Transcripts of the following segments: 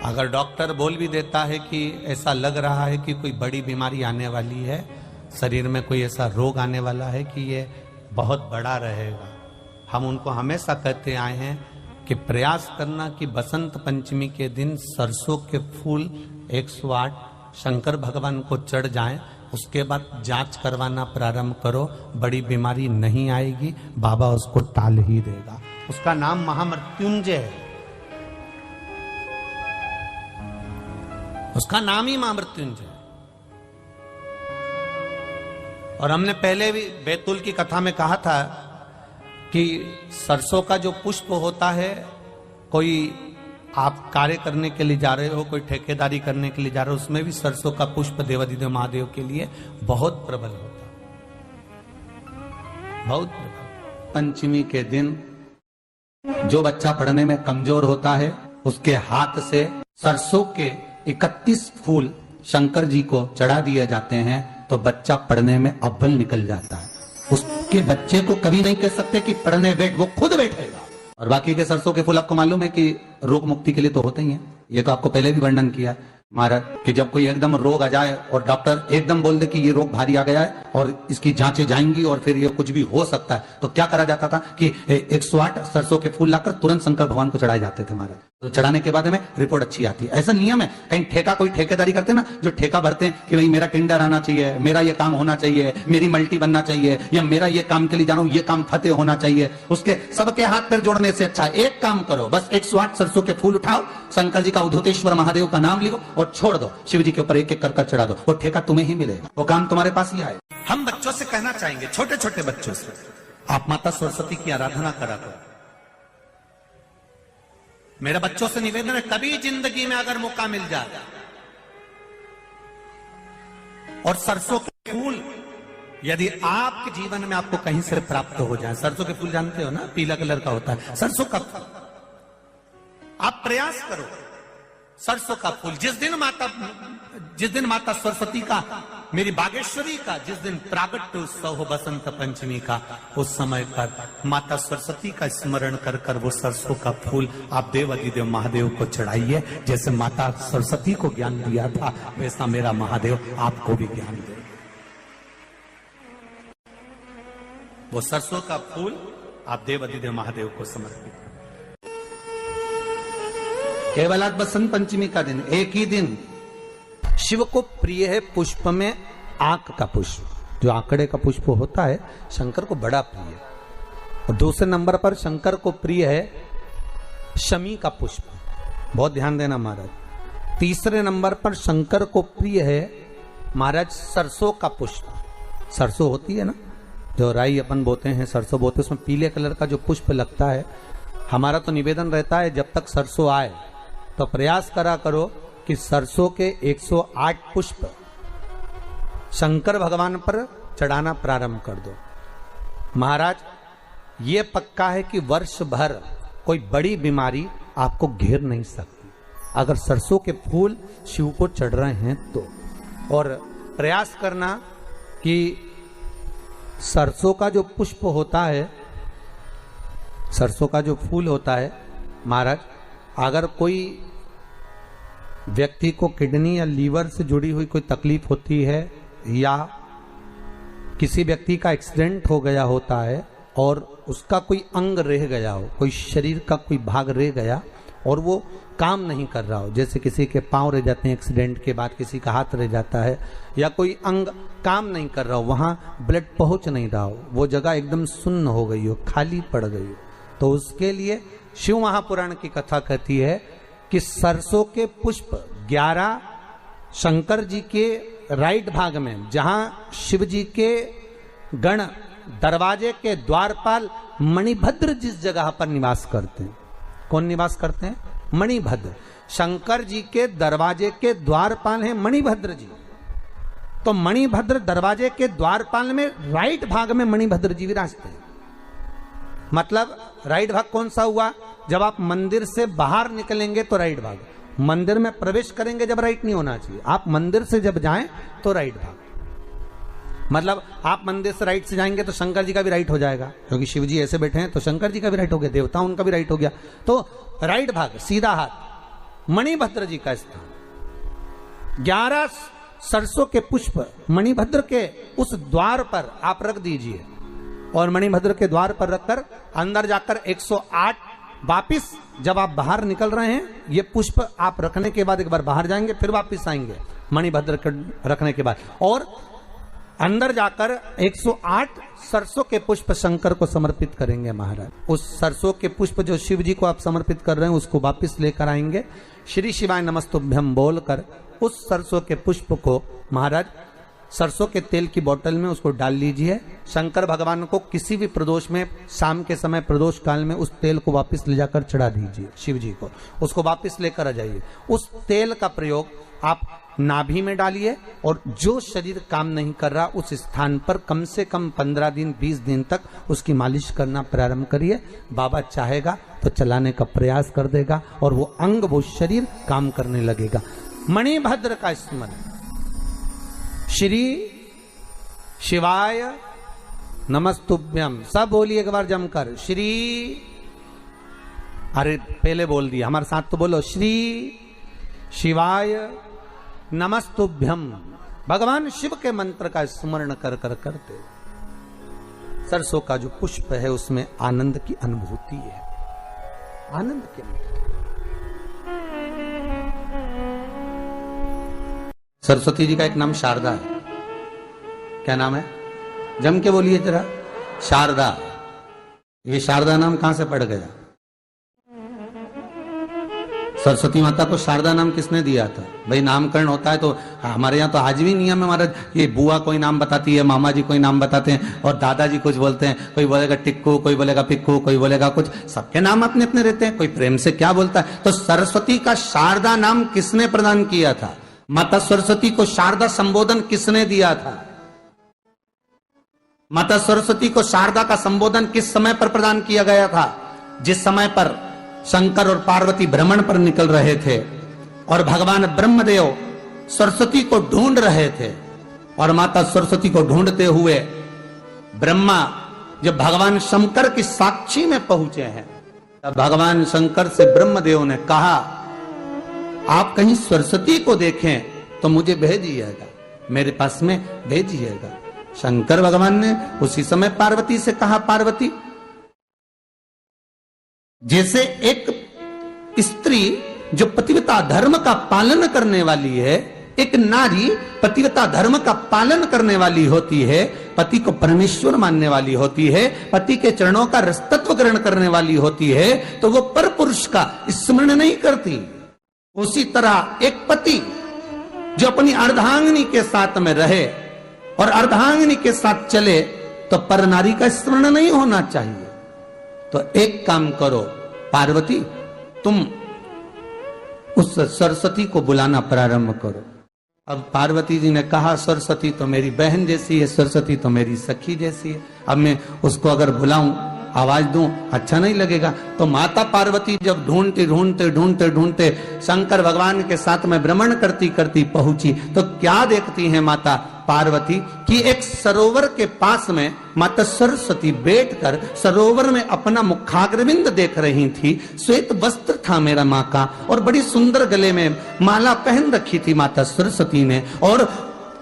अगर डॉक्टर बोल भी देता है कि ऐसा लग रहा है कि कोई बड़ी बीमारी आने वाली है, शरीर में कोई ऐसा रोग आने वाला है कि ये बहुत बड़ा रहेगा, हम उनको हमेशा कहते आए हैं कि प्रयास करना कि बसंत पंचमी के दिन सरसों के फूल 108 शंकर भगवान को चढ़ जाएं, उसके बाद जांच करवाना प्रारंभ करो, बड़ी बीमारी नहीं आएगी, बाबा उसको टाल ही देगा। उसका नाम महामृत्युंजय है, उसका नाम ही महामृत्युंजय। और हमने पहले भी बैतूल की कथा में कहा था कि सरसों का जो पुष्प होता है, कोई आप कार्य करने के लिए जा रहे हो, कोई ठेकेदारी करने के लिए जा रहे हो, उसमें भी सरसों का पुष्प देवाधिदेव महादेव के लिए बहुत प्रबल होता है, बहुत प्रबल। पंचमी के दिन जो बच्चा पढ़ने में कमजोर होता है, उसके हाथ से सरसों के 31 फूल शंकर जी को चढ़ा दिए जाते हैं, तो बच्चा पढ़ने में अव्वल निकल जाता है। उसके बच्चे को कभी नहीं कह सकते कि पढ़ने बैठ, वो खुद बैठेगा। और बाकी के सरसों के फूल आपको मालूम है कि रोग मुक्ति के लिए तो होते ही हैं, ये तो आपको पहले भी वर्णन किया महाराज, कि जब कोई एकदम रोग आ जाए और डॉक्टर एकदम बोल दे कि ये रोग भारी आ गया है और इसकी जांचें जाएंगी और फिर ये कुछ भी हो सकता है, तो क्या करा जाता था कि 108 सरसों के फूल लाकर तुरंत शंकर भगवान को चढ़ाए जाते थे महाराज। तो चढ़ाने के बाद में रिपोर्ट अच्छी आती है। ऐसा नियम है, कहीं ठेका, कोई ठेकेदारी करते हैं ना, जो ठेका भरते हैं कि भाई मेरा टेंडर आना चाहिए, मेरा ये काम होना चाहिए, मेरी मल्टी बनना चाहिए, या मेरा ये काम के लिए जा रहा हूं, ये काम फतेह होना चाहिए, उसके सबके हाथ पैर जोड़ने से अच्छा एक काम करो, बस 108 सरसों के फूल उठाओ, शंकर जी का उद्धतेश्वर महादेव का नाम लिखो और छोड़ दो, शिव जी के ऊपर एक एक कर चढ़ा दो, वो ठेका तुम्हें ही मिलेगा, वो काम तुम्हारे पास ही आए। हम बच्चों से कहना चाहेंगे, छोटे छोटे बच्चों से, आप माता सरस्वती की आराधना करा करो। मेरे बच्चों से निवेदन है, कभी जिंदगी में अगर मौका मिल जाए और सरसों के फूल यदि आपके जीवन में आपको कहीं से प्राप्त हो जाए, सरसों के फूल जानते हो ना, पीला कलर का होता है सरसों का फूल, आप प्रयास करो सरसों का फूल। जिस दिन माता सरस्वती का, मेरी बागेश्वरी का जिस दिन प्रागट्य उत्सव हो बसंत पंचमी का, उस समय पर माता सरस्वती का स्मरण कर कर वो सरसों का फूल आप देवाधिदेव महादेव को चढ़ाइए। जैसे माता सरस्वती को ज्ञान दिया था, वैसा मेरा महादेव आपको भी ज्ञान दे। वो सरसों का फूल आप देवाधिदेव महादेव को समर्पित। केवल आज बसंत पंचमी का दिन, एक ही दिन शिव को प्रिय है पुष्प में आंक का पुष्प, जो आंकड़े का पुष्प होता है शंकर को बड़ा प्रिय है। और दूसरे नंबर पर शंकर को प्रिय है शमी का पुष्प, बहुत ध्यान देना महाराज। तीसरे नंबर पर शंकर को प्रिय है महाराज सरसों का पुष्प। सरसों होती है ना, जो राई अपन बोते हैं, सरसों बोते हैं, उसमें पीले कलर का जो पुष्प लगता है। हमारा तो निवेदन रहता है जब तक सरसों आए तो प्रयास करा करो कि सरसों के 108 पुष्प शंकर भगवान पर चढ़ाना प्रारंभ कर दो। महाराज ये पक्का है कि वर्ष भर कोई बड़ी बीमारी आपको घेर नहीं सकती अगर सरसों के फूल शिव को चढ़ रहे हैं तो। और प्रयास करना कि सरसों का जो पुष्प होता है, सरसों का जो फूल होता है महाराज, अगर कोई व्यक्ति को किडनी या लीवर से जुड़ी हुई कोई तकलीफ होती है, या किसी व्यक्ति का एक्सीडेंट हो गया होता है और उसका कोई अंग रह गया हो, कोई शरीर का कोई भाग रह गया और वो काम नहीं कर रहा हो, जैसे किसी के पांव रह जाते हैं एक्सीडेंट के बाद, किसी का हाथ रह जाता है, या कोई अंग काम नहीं कर रहा हो, वहां ब्लड पहुंच नहीं रहा हो, वो जगह एकदम सुन्न हो गई हो, खाली पड़ गई हो, तो उसके लिए शिव महापुराण की कथा कहती है कि सरसों के पुष्प 11 शंकर जी के राइट भाग में, जहां शिव जी के गण दरवाजे के द्वारपाल मणिभद्र जिस जगह पर निवास करते हैं, कौन निवास करते हैं? मणिभद्र। शंकर जी के दरवाजे के द्वारपाल हैं मणिभद्र जी। तो मणिभद्र दरवाजे के द्वारपाल में राइट भाग में मणिभद्र जी विराजते हैं। मतलब राइट भाग कौन सा हुआ? जब आप मंदिर से बाहर निकलेंगे तो राइट भाग, मंदिर में प्रवेश करेंगे जब राइट नहीं होना चाहिए, आप मंदिर से जब जाएं तो राइट भाग। मतलब आप मंदिर से राइट से जाएंगे तो शंकर जी का भी राइट हो जाएगा, क्योंकि शिव जी ऐसे बैठे हैं तो शंकर जी का भी राइट हो गया, देवता उनका भी राइट हो गया, तो राइट भाग सीधा हाथ। मणिभद्र जी का स्थान। 11 सरसों के पुष्प मणिभद्र के उस द्वार पर आप रख दीजिए और मणिभद्र के द्वार पर रखकर अंदर जाकर 108 वापिस जब आप बाहर निकल रहे हैं, ये पुष्प आप रखने के बाद एक बार बाहर जाएंगे, फिर वापिस आएंगे मणिभद्र के रखने के बाद, और अंदर जाकर 108 सरसों के पुष्प शंकर को समर्पित करेंगे महाराज। उस सरसों के पुष्प जो शिव जी को आप समर्पित कर रहे हैं उसको वापिस लेकर आएंगे। श्री शिवाय नमस्तुभ्यम बोलकर उस सरसों के पुष्प को महाराज सरसों के तेल की बोतल में उसको डाल लीजिए। शंकर भगवान को किसी भी प्रदोष में, शाम के समय प्रदोष काल में उस तेल को वापस ले जाकर चढ़ा दीजिए शिव जी को, उसको वापस लेकर आ जाइए। उस तेल का प्रयोग आप नाभि में डालिए और जो शरीर काम नहीं कर रहा उस स्थान पर कम से कम 15 दिन 20 दिन तक उसकी मालिश करना प्रारंभ करिए। बाबा चाहेगा तो चलाने का प्रयास कर देगा और वो अंग, वो शरीर काम करने लगेगा। मणिभद्र का स्मरण। श्री शिवाय नमस्तुभ्यम, सब बोलिए एक बार जमकर। श्री, अरे पहले बोल दिया, हमारे साथ तो बोलो। श्री शिवाय नमस्तुभ्यम। भगवान शिव के मंत्र का स्मरण कर कर करते सरसों का जो पुष्प है उसमें आनंद की अनुभूति है, आनंद की अनुभूति। सरस्वती जी का एक नाम शारदा है। क्या नाम है? जम के बोलिए जरा। शारदा। ये शारदा नाम कहां से पड़ गया? सरस्वती माता को शारदा नाम किसने दिया था? भाई नामकरण होता है तो हमारे यहाँ तो आज भी नियम है महाराज, ये बुआ कोई नाम बताती है, मामा जी कोई नाम बताते हैं और दादाजी कुछ बोलते हैं, कोई बोलेगा टिक्कू, कोई बोलेगा पिक्कू, कोई बोलेगा कुछ, सबके नाम अपने अपने रहते हैं, कोई प्रेम से क्या बोलता है। तो सरस्वती का शारदा नाम किसने प्रदान किया था? माता सरस्वती को शारदा संबोधन किसने दिया था? माता सरस्वती को शारदा का संबोधन किस समय पर प्रदान किया गया था? जिस समय पर शंकर और पार्वती भ्रमण पर निकल रहे थे और भगवान ब्रह्मदेव सरस्वती को ढूंढ रहे थे और माता सरस्वती को ढूंढते हुए ब्रह्मा जब भगवान शंकर की साक्षी में पहुंचे हैं, तब भगवान शंकर से ब्रह्मदेव ने कहा, आप कहीं सरस्वती को देखें तो मुझे भेजिएगा, मेरे पास में भेजिएगा। शंकर भगवान ने उसी समय पार्वती से कहा, पार्वती, जैसे एक स्त्री जो पतिव्रता धर्म का पालन करने वाली है, एक नारी पतिव्रता धर्म का पालन करने वाली होती है, पति को परमेश्वर मानने वाली होती है, पति के चरणों का रसतत्व ग्रहण करने वाली होती है, तो वो पर पुरुष का स्मरण नहीं करती। उसी तरह एक पति जो अपनी अर्धांगिनी के साथ में रहे और अर्धांगिनी के साथ चले तो पर नारी का स्मरण नहीं होना चाहिए। तो एक काम करो पार्वती, तुम उस सरस्वती को बुलाना प्रारंभ करो। अब पार्वती जी ने कहा, सरस्वती तो मेरी बहन जैसी है, सरस्वती तो मेरी सखी जैसी है, अब मैं उसको अगर बुलाऊं, आवाज दूं, अच्छा नहीं लगेगा। तो माता पार्वती जब ढूंढते ढूंढते ढूंढते ढूंढते शंकर भगवान के साथ में भ्रमण करती करती पहुंची, तो क्या देखती हैं माता पार्वती कि एक सरोवर के पास में माता सरस्वती बैठकर सरोवर में अपना मुखाग्रविंद देख रही थी। श्वेत वस्त्र था मेरा माँ का और बड़ी सुंदर गले में माला पहन रखी थी माता सरस्वती ने, और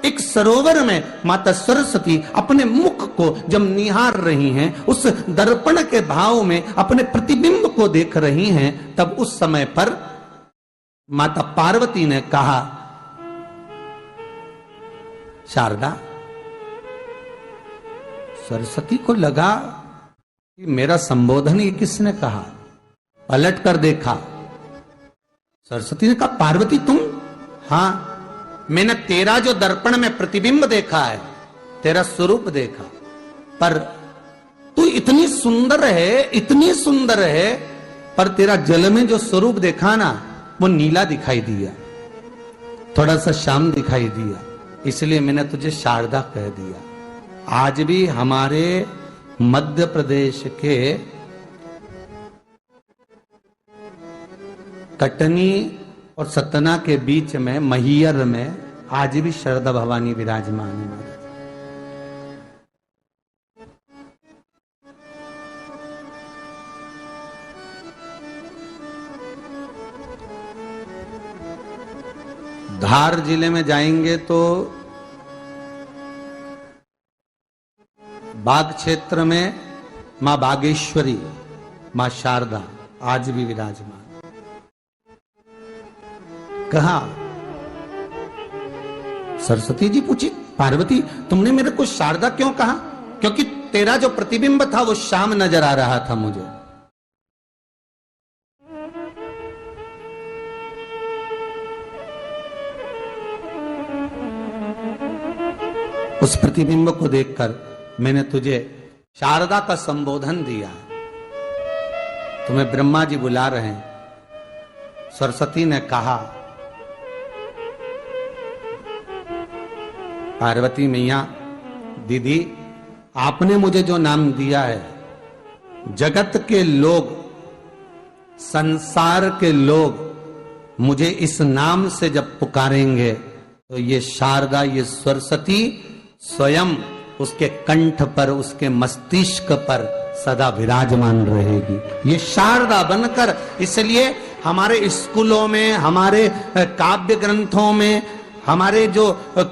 एक सरोवर में माता सरस्वती अपने मुख को जब निहार रही हैं, उस दर्पण के भाव में अपने प्रतिबिंब को देख रही हैं, तब उस समय पर माता पार्वती ने कहा, शारदा, सरस्वती को लगा कि मेरा संबोधन ये किसने कहा, पलट कर देखा। सरस्वती ने कहा, पार्वती तुम? हाँ, मैंने तेरा जो दर्पण में प्रतिबिंब देखा है, तेरा स्वरूप देखा, पर तू इतनी सुंदर है, इतनी सुंदर है, पर तेरा जल में जो स्वरूप देखा ना, वो नीला दिखाई दिया, थोड़ा सा श्याम दिखाई दिया, इसलिए मैंने तुझे शारदा कह दिया। आज भी हमारे मध्य प्रदेश के कटनी और सतना के बीच में महियर में आज भी शारदा भवानी विराजमान है। धार जिले में जाएंगे तो बाग क्षेत्र में मां बागेश्वरी, मां शारदा आज भी विराजमान। कहा सरस्वती जी पूछी, पार्वती तुमने मेरे को शारदा क्यों कहा? क्योंकि तेरा जो प्रतिबिंब था वो श्याम नजर आ रहा था मुझे। उस प्रतिबिंब को देखकर मैंने तुझे शारदा का संबोधन दिया। तुम्हें ब्रह्मा जी बुला रहे हैं। सरस्वती ने कहा, पार्वती मैया दीदी, आपने मुझे जो नाम दिया है, जगत के लोग, संसार के लोग मुझे इस नाम से जब पुकारेंगे तो ये शारदा, ये सरस्वती स्वयं उसके कंठ पर, उसके मस्तिष्क पर सदा विराजमान रहेगी, ये शारदा बनकर। इसलिए हमारे स्कूलों में, हमारे काव्य ग्रंथों में, हमारे जो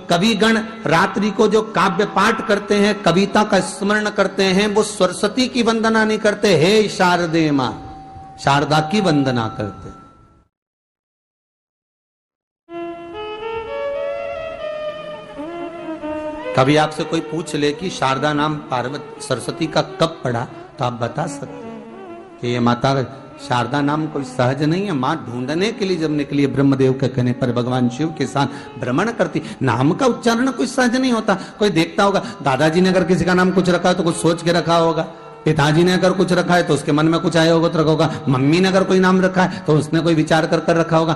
कविगण रात्रि को जो काव्य पाठ करते हैं, कविता का स्मरण करते हैं, वो सरस्वती की वंदना नहीं करते, हे शारदे मां, शारदा की वंदना करते। कभी आपसे कोई पूछ ले कि शारदा नाम पार्वती सरस्वती का कब पड़ा, तो आप बता सकते हैं कि ये माता शारदा नाम कोई सहज नहीं है। मां ढूंढने के लिए जब निकली, ब्रह्मदेव के कहने पर भगवान शिव के साथ भ्रमण करती। नाम का उच्चारण कोई सहज नहीं होता। कोई देखता होगा, दादाजी ने अगर किसी का नाम कुछ रखा है तो कुछ सोच के रखा होगा, पिताजी ने अगर कुछ रखा है तो उसके मन में कुछ आया होगा तो रखा होगा, मम्मी ने अगर कोई नाम रखा है तो उसने कोई विचार कर रखा होगा।